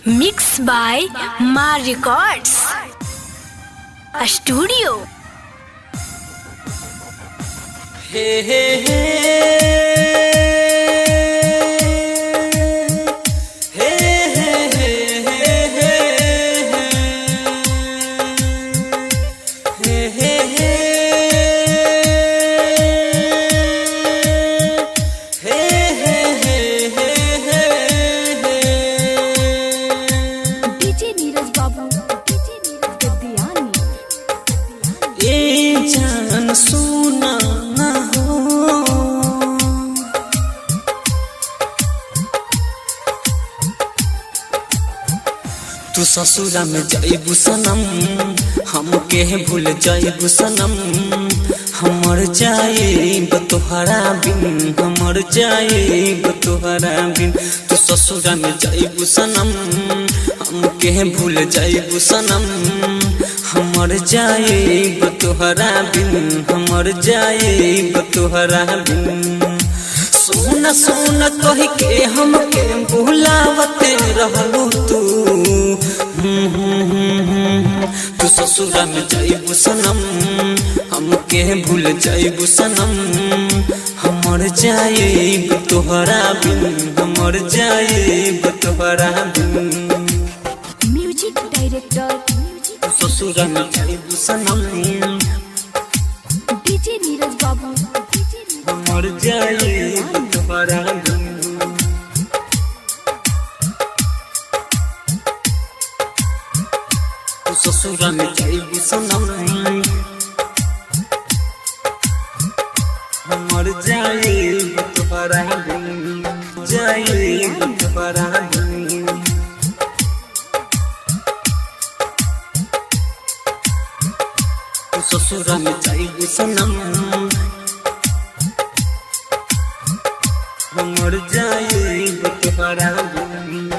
Mixed by Ma Records Studio. Hey, hey, hey. जान सुना ना हो तू ससुरा में जाइबू सनम हमके भूल जाइबू सनम हमर जाइब तोहरा बिन हमर जाइब तोहरा बिन तू ससुरा में जाइबू सनम हमके भूल जाइबू सनम हमर जाइब तोहरा बिन हमर जाइब तोहरा बिन सोना सोना कह के हमके भुलावते रहलू तू तू ससुरा में जाइबू सनम हमके भूल जाइबू सनम हमर जाइब तोहरा बिन हमर जाइब तोहरा बिन म्यूजिक डायरेक्टर ससुरा में जाइबू सनम डीजे नीरज बाबू हमर जाइब तोहरा बिन ससुरा में जाइबू सनम हमर जाइब तोहरा बिन जाइब तोहरा बिन ससुरा में जाइबू सनम हमर जाइब तोहरा बिन